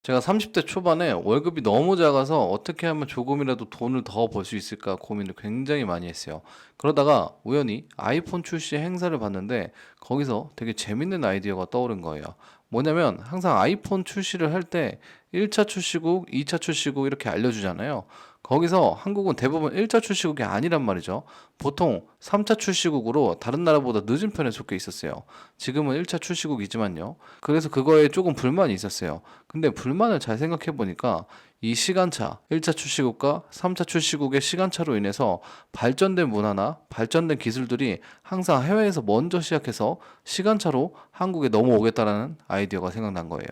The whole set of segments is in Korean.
제가 30대 초반에 월급이 너무 작아서 어떻게 하면 조금이라도 돈을 더 벌 수 있을까 고민을 굉장히 많이 했어요. 그러다가 우연히 아이폰 출시 행사를 봤는데 거기서 되게 재밌는 아이디어가 떠오른 거예요. 뭐냐면 항상 아이폰 출시를 할 때 1차 출시국, 2차 출시국 이렇게 알려주잖아요. 거기서 한국은 대부분 1차 출시국이 아니란 말이죠. 보통 3차 출시국으로 다른 나라보다 늦은 편에 속해 있었어요. 지금은 1차 출시국이지만요. 그래서 그거에 조금 불만이 있었어요. 근데 불만을 잘 생각해 보니까 이 시간차, 1차 출시국과 3차 출시국의 시간차로 인해서 발전된 문화나 발전된 기술들이 항상 해외에서 먼저 시작해서 시간차로 한국에 넘어오겠다라는 아이디어가 생각난 거예요.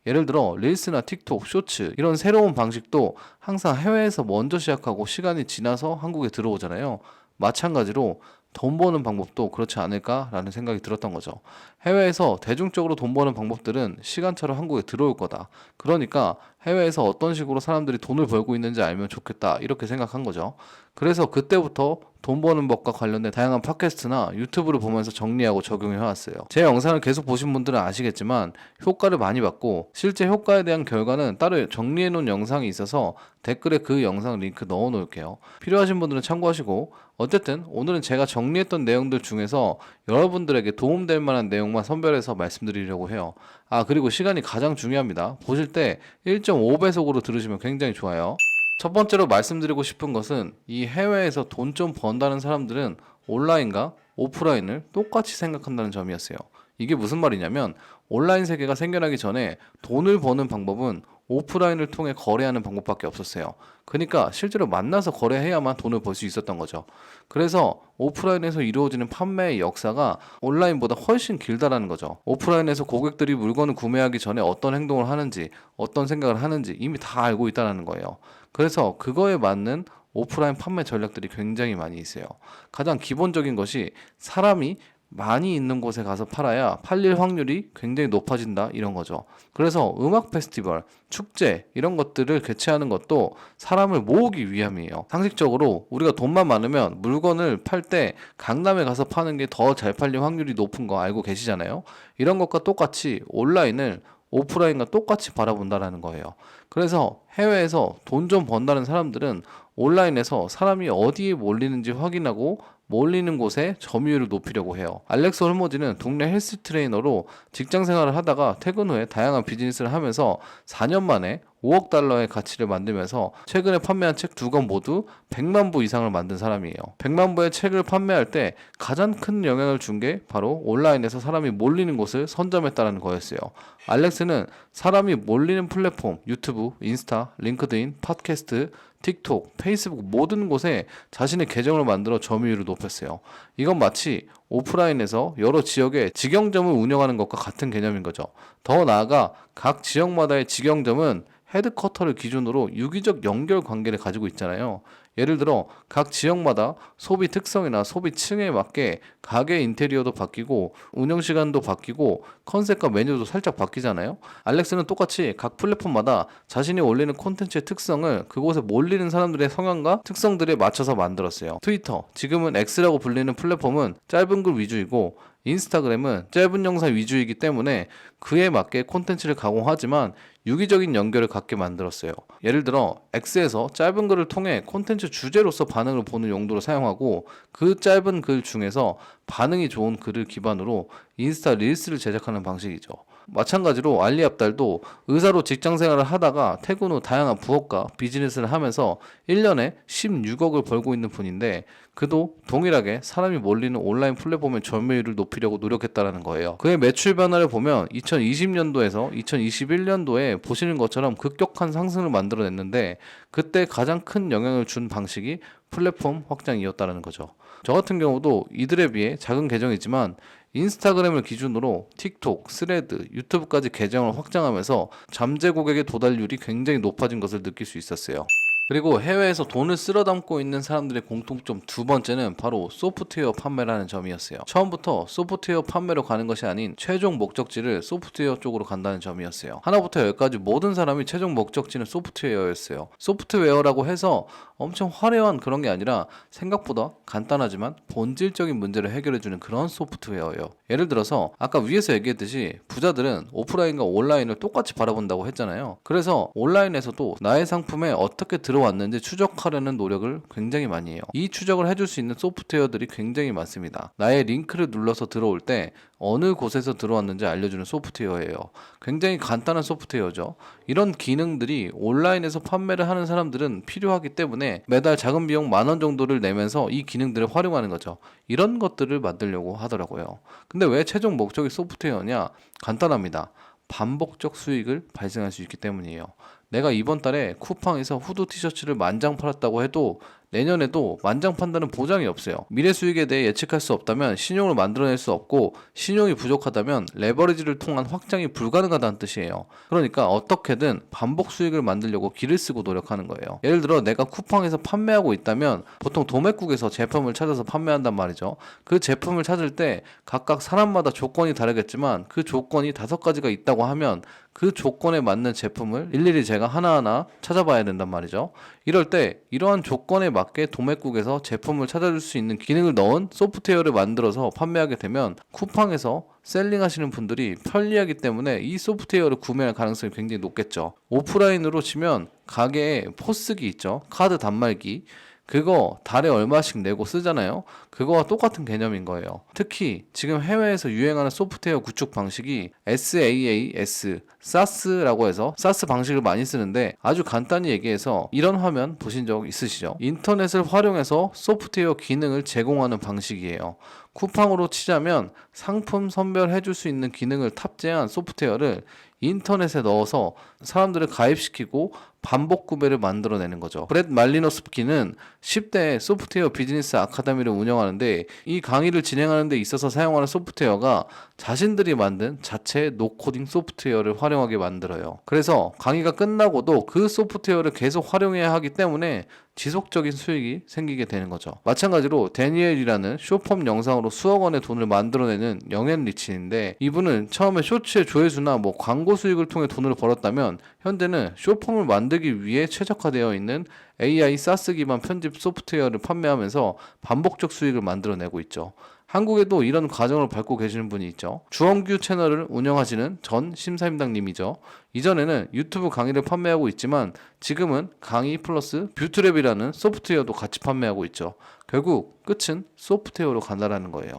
예를 들어 릴스나 틱톡, 쇼츠 이런 새로운 방식도 항상 해외에서 먼저 시작하고 시간이 지나서 한국에 들어오잖아요. 마찬가지로 돈 버는 방법도 그렇지 않을까라는 생각이 들었던 거죠. 해외에서 대중적으로 돈 버는 방법들은 시간차로 한국에 들어올 거다. 그러니까 해외에서 어떤 식으로 사람들이 돈을 벌고 있는지 알면 좋겠다. 이렇게 생각한 거죠. 그래서 그때부터 돈 버는 법과 관련된 다양한 팟캐스트나 유튜브를 보면서 정리하고 적용해 왔어요. 제 영상을 계속 보신 분들은 아시겠지만 효과를 많이 받고 실제 효과에 대한 결과는 따로 정리해 놓은 영상이 있어서 댓글에 그 영상 링크 넣어 놓을게요. 필요하신 분들은 참고하시고 어쨌든 오늘은 제가 정리했던 내용들 중에서 여러분들에게 도움될 만한 내용만 선별해서 말씀드리려고 해요. 아, 그리고 시간이 가장 중요합니다. 보실 때 1.5배속으로 들으시면 굉장히 좋아요. 첫 번째로 말씀드리고 싶은 것은 이 해외에서 돈 좀 번다는 사람들은 온라인과 오프라인을 똑같이 생각한다는 점이었어요. 이게 무슨 말이냐면 온라인 세계가 생겨나기 전에 돈을 버는 방법은 오프라인을 통해 거래하는 방법밖에 없었어요. 그러니까 실제로 만나서 거래해야만 돈을 벌 수 있었던 거죠. 그래서 오프라인에서 이루어지는 판매의 역사가 온라인보다 훨씬 길다라는 거죠. 오프라인에서 고객들이 물건을 구매하기 전에 어떤 행동을 하는지, 어떤 생각을 하는지 이미 다 알고 있다는 거예요. 그래서 그거에 맞는 오프라인 판매 전략들이 굉장히 많이 있어요. 가장 기본적인 것이 사람이 많이 있는 곳에 가서 팔아야 팔릴 확률이 굉장히 높아진다 이런 거죠. 그래서 음악 페스티벌, 축제 이런 것들을 개최하는 것도 사람을 모으기 위함이에요. 상식적으로 우리가 돈만 많으면 물건을 팔 때 강남에 가서 파는 게 더 잘 팔릴 확률이 높은 거 알고 계시잖아요. 이런 것과 똑같이 온라인을 오프라인과 똑같이 바라본다라는 거예요. 그래서 해외에서 돈 좀 번다는 사람들은 온라인에서 사람이 어디에 몰리는지 확인하고 몰리는 곳에 점유율을 높이려고 해요. 알렉스 홀모지는 동네 헬스 트레이너로 직장 생활을 하다가 퇴근 후에 다양한 비즈니스를 하면서 4년 만에 5억 달러의 가치를 만들면서 최근에 판매한 책 2권 모두 100만 부 이상을 만든 사람이에요. 100만 부의 책을 판매할 때 가장 큰 영향을 준 게 바로 온라인에서 사람이 몰리는 곳을 선점했다는 거였어요. 알렉스는 사람이 몰리는 플랫폼, 유튜브, 인스타, 링크드인, 팟캐스트, 틱톡, 페이스북 모든 곳에 자신의 계정을 만들어 점유율을 높였어요. 이건 마치 오프라인에서 여러 지역의 직영점을 운영하는 것과 같은 개념인 거죠. 더 나아가 각 지역마다의 직영점은 헤드쿼터를 기준으로 유기적 연결 관계를 가지고 있잖아요. 예를 들어 각 지역마다 소비 특성이나 소비층에 맞게 가게 인테리어도 바뀌고 운영 시간도 바뀌고 컨셉과 메뉴도 살짝 바뀌잖아요. 알렉스는 똑같이 각 플랫폼마다 자신이 올리는 콘텐츠의 특성을 그곳에 몰리는 사람들의 성향과 특성들에 맞춰서 만들었어요. 트위터, 지금은 X라고 불리는 플랫폼은 짧은 글 위주이고 인스타그램은 짧은 영상 위주이기 때문에 그에 맞게 콘텐츠를 가공하지만 유기적인 연결을 갖게 만들었어요. 예를 들어 X에서 짧은 글을 통해 콘텐츠 주제로서 반응을 보는 용도로 사용하고 그 짧은 글 중에서 반응이 좋은 글을 기반으로 인스타 릴스를 제작하는 방식이죠. 마찬가지로 알리 압달도 의사로 직장 생활을 하다가 퇴근 후 다양한 부업과 비즈니스를 하면서 1년에 16억을 벌고 있는 분인데 그도 동일하게 사람이 몰리는 온라인 플랫폼의 점유율을 높이려고 노력했다라는 거예요. 그의 매출 변화를 보면 2020년도에서 2021년도에 보시는 것처럼 급격한 상승을 만들어냈는데 그때 가장 큰 영향을 준 방식이 플랫폼 확장이었다는 거죠. 저 같은 경우도 이들에 비해 작은 계정이지만 인스타그램을 기준으로 틱톡, 스레드, 유튜브까지 계정을 확장하면서 잠재 고객의 도달률이 굉장히 높아진 것을 느낄 수 있었어요. 그리고 해외에서 돈을 쓸어 담고 있는 사람들의 공통점 두 번째는 바로 소프트웨어 판매라는 점이었어요. 처음부터 소프트웨어 판매로 가는 것이 아닌 최종 목적지를 소프트웨어 쪽으로 간다는 점이었어요. 하나부터 열까지 모든 사람이 최종 목적지는 소프트웨어였어요. 소프트웨어라고 해서 엄청 화려한 그런 게 아니라 생각보다 간단하지만 본질적인 문제를 해결해주는 그런 소프트웨어예요. 예를 들어서 아까 위에서 얘기했듯이 부자들은 오프라인과 온라인을 똑같이 바라본다고 했잖아요. 그래서 온라인에서도 나의 상품에 어떻게 들어왔는지 추적하려는 노력을 굉장히 많이 해요. 이 추적을 해줄 수 있는 소프트웨어들이 굉장히 많습니다. 나의 링크를 눌러서 들어올 때 어느 곳에서 들어왔는지 알려주는 소프트웨어예요. 굉장히 간단한 소프트웨어죠. 이런 기능들이 온라인에서 판매를 하는 사람들은 필요하기 때문에 매달 작은 비용 10,000원 정도를 내면서 이 기능들을 활용하는 거죠. 이런 것들을 만들려고 하더라고요. 근데 왜 최종 목적이 소프트웨어냐? 간단합니다. 반복적 수익을 발생할 수 있기 때문이에요. 내가 이번 달에 쿠팡에서 후드 티셔츠를 10,000장 팔았다고 해도 내년에도 10,000장 판다는 보장이 없어요. 미래 수익에 대해 예측할 수 없다면 신용을 만들어낼 수 없고, 신용이 부족하다면 레버리지를 통한 확장이 불가능하다는 뜻이에요. 그러니까 어떻게든 반복 수익을 만들려고 기를 쓰고 노력하는 거예요. 예를 들어 내가 쿠팡에서 판매하고 있다면 보통 도매국에서 제품을 찾아서 판매한단 말이죠. 그 제품을 찾을 때 각각 사람마다 조건이 다르겠지만 그 조건이 5가지가 있다고 하면 그 조건에 맞는 제품을 일일이 제가 하나하나 찾아봐야 된단 말이죠. 이럴 때 이러한 조건에 맞게 도매국에서 제품을 찾아줄 수 있는 기능을 넣은 소프트웨어를 만들어서 판매하게 되면 쿠팡에서 셀링하시는 분들이 편리하기 때문에 이 소프트웨어를 구매할 가능성이 굉장히 높겠죠. 오프라인으로 치면 가게에 포스기 있죠. 카드 단말기. 그거 달에 얼마씩 내고 쓰잖아요. 그거와 똑같은 개념인 거예요. 특히 지금 해외에서 유행하는 소프트웨어 구축 방식이 SaaS, SaaS라고 해서 SaaS 방식을 많이 쓰는데, 아주 간단히 얘기해서 이런 화면 보신 적 있으시죠? 인터넷을 활용해서 소프트웨어 기능을 제공하는 방식이에요. 쿠팡으로 치자면 상품 선별해 줄 수 있는 기능을 탑재한 소프트웨어를 인터넷에 넣어서 사람들을 가입시키고 반복 구매를 만들어내는 거죠. 브렛 말리노스키는 10대 소프트웨어 비즈니스 아카데미를 운영하는데, 이 강의를 진행하는 데 있어서 사용하는 소프트웨어가 자신들이 만든 자체 노코딩 소프트웨어를 활용하게 만들어요. 그래서 강의가 끝나고도 그 소프트웨어를 계속 활용해야 하기 때문에 지속적인 수익이 생기게 되는 거죠. 마찬가지로 데니엘이라는 쇼폼 영상으로 수억 원의 돈을 만들어내는 영앤 리치인데, 이분은 처음에 쇼츠의 조회수나 광고 수익을 통해 돈을 벌었다면 현재는 쇼폼을 만들기 위해 최적화되어 있는 AI 사스 기반 편집 소프트웨어를 판매하면서 반복적 수익을 만들어내고 있죠. 한국에도 이런 과정을 밟고 계시는 분이 있죠. 주원규 채널을 운영하시는 전 심사임당님이죠. 이전에는 유튜브 강의를 판매하고 있지만 지금은 강의 플러스 뷰트랩이라는 소프트웨어도 같이 판매하고 있죠. 결국 끝은 소프트웨어로 간다라는 거예요.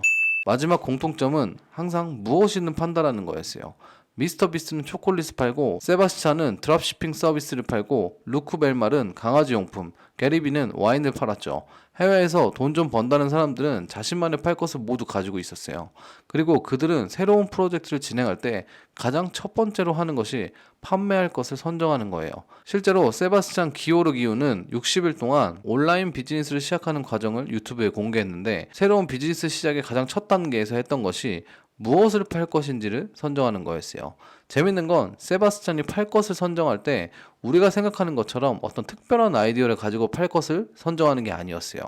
마지막 공통점은 항상 무엇이든 판다라는 거였어요. 미스터 비스트는 초콜릿을 팔고, 세바스찬은 드랍시핑 서비스를 팔고, 루크 벨말은 강아지 용품, 게리비는 와인을 팔았죠. 해외에서 돈 좀 번다는 사람들은 자신만의 팔 것을 모두 가지고 있었어요. 그리고 그들은 새로운 프로젝트를 진행할 때 가장 첫 번째로 하는 것이 판매할 것을 선정하는 거예요. 실제로 세바스찬 기오르기우는 60일 동안 온라인 비즈니스를 시작하는 과정을 유튜브에 공개했는데, 새로운 비즈니스 시작의 가장 첫 단계에서 했던 것이 무엇을 팔 것인지를 선정하는 거였어요. 재밌는 건 세바스찬이 팔 것을 선정할 때 우리가 생각하는 것처럼 어떤 특별한 아이디어를 가지고 팔 것을 선정하는 게 아니었어요.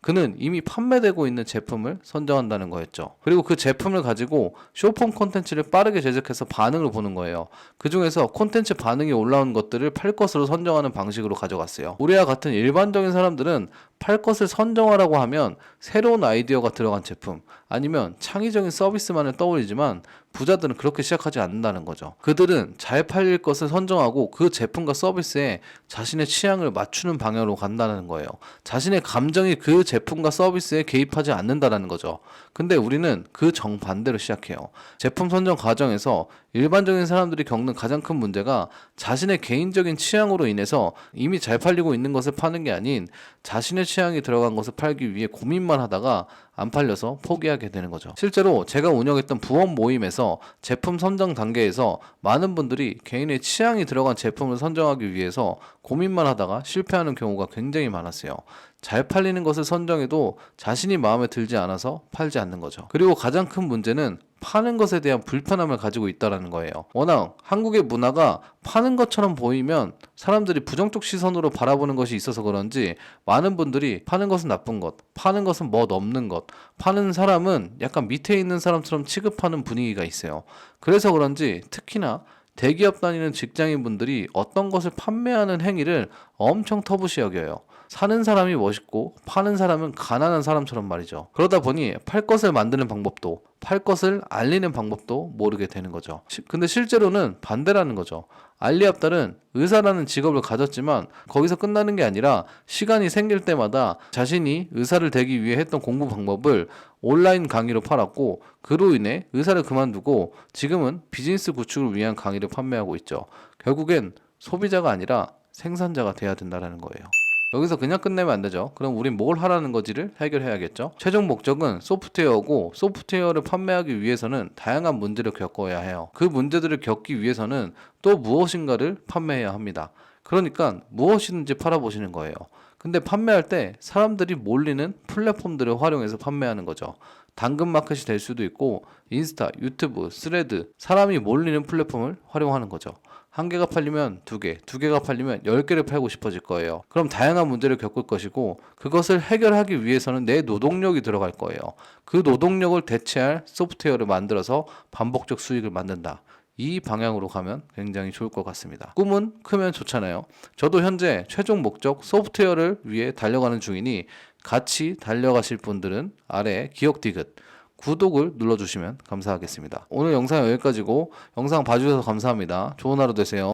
그는 이미 판매되고 있는 제품을 선정한다는 거였죠. 그리고 그 제품을 가지고 쇼폼 콘텐츠를 빠르게 제작해서 반응을 보는 거예요. 그 중에서 콘텐츠 반응이 올라온 것들을 팔 것으로 선정하는 방식으로 가져갔어요. 우리와 같은 일반적인 사람들은 팔 것을 선정하라고 하면 새로운 아이디어가 들어간 제품, 아니면 창의적인 서비스만을 떠올리지만 부자들은 그렇게 시작하지 않는다는 거죠. 그들은 잘 팔릴 것을 선정하고 그 제품과 서비스에 자신의 취향을 맞추는 방향으로 간다는 거예요. 자신의 감정이 그 제품과 서비스에 개입하지 않는다는 거죠. 근데 우리는 그 정반대로 시작해요. 제품 선정 과정에서 일반적인 사람들이 겪는 가장 큰 문제가 자신의 개인적인 취향으로 인해서 이미 잘 팔리고 있는 것을 파는 게 아닌 자신의 취향이 들어간 것을 팔기 위해 고민만 하다가 안 팔려서 포기하게 되는 거죠. 실제로 제가 운영했던 부업 모임에서 제품 선정 단계에서 많은 분들이 개인의 취향이 들어간 제품을 선정하기 위해서 고민만 하다가 실패하는 경우가 굉장히 많았어요. 잘 팔리는 것을 선정해도 자신이 마음에 들지 않아서 팔지 않는 거죠. 그리고 가장 큰 문제는 파는 것에 대한 불편함을 가지고 있다는 거예요. 워낙 한국의 문화가 파는 것처럼 보이면 사람들이 부정적 시선으로 바라보는 것이 있어서 그런지 많은 분들이 파는 것은 나쁜 것, 파는 것은 멋 없는 것, 파는 사람은 약간 밑에 있는 사람처럼 취급하는 분위기가 있어요. 그래서 그런지 특히나 대기업 다니는 직장인분들이 어떤 것을 판매하는 행위를 엄청 터부시 여겨요. 사는 사람이 멋있고 파는 사람은 가난한 사람처럼 말이죠. 그러다 보니 팔 것을 만드는 방법도 팔 것을 알리는 방법도 모르게 되는 거죠. 근데 실제로는 반대라는 거죠. 알리압달은 의사라는 직업을 가졌지만 거기서 끝나는 게 아니라 시간이 생길 때마다 자신이 의사를 되기 위해 했던 공부 방법을 온라인 강의로 팔았고 그로 인해 의사를 그만두고 지금은 비즈니스 구축을 위한 강의를 판매하고 있죠. 결국엔 소비자가 아니라 생산자가 돼야 된다는 거예요. 여기서 그냥 끝내면 안 되죠. 그럼 우린 뭘 하라는 거지를 해결해야겠죠. 최종 목적은 소프트웨어고 소프트웨어를 판매하기 위해서는 다양한 문제를 겪어야 해요. 그 문제들을 겪기 위해서는 또 무엇인가를 판매해야 합니다. 그러니까 무엇이든지 팔아보시는 거예요. 근데 판매할 때 사람들이 몰리는 플랫폼들을 활용해서 판매하는 거죠. 당근마켓이 될 수도 있고 인스타, 유튜브, 스레드 사람이 몰리는 플랫폼을 활용하는 거죠. 한 개가 팔리면 두 개, 두 개가 팔리면 10개를 팔고 싶어질 거예요. 그럼 다양한 문제를 겪을 것이고 그것을 해결하기 위해서는 내 노동력이 들어갈 거예요. 그 노동력을 대체할 소프트웨어를 만들어서 반복적 수익을 만든다. 이 방향으로 가면 굉장히 좋을 것 같습니다. 꿈은 크면 좋잖아요. 저도 현재 최종 목적 소프트웨어를 위해 달려가는 중이니 같이 달려가실 분들은 아래 기억 디귿 구독을 눌러주시면 감사하겠습니다. 오늘 영상 여기까지고 영상 봐주셔서 감사합니다. 좋은 하루 되세요.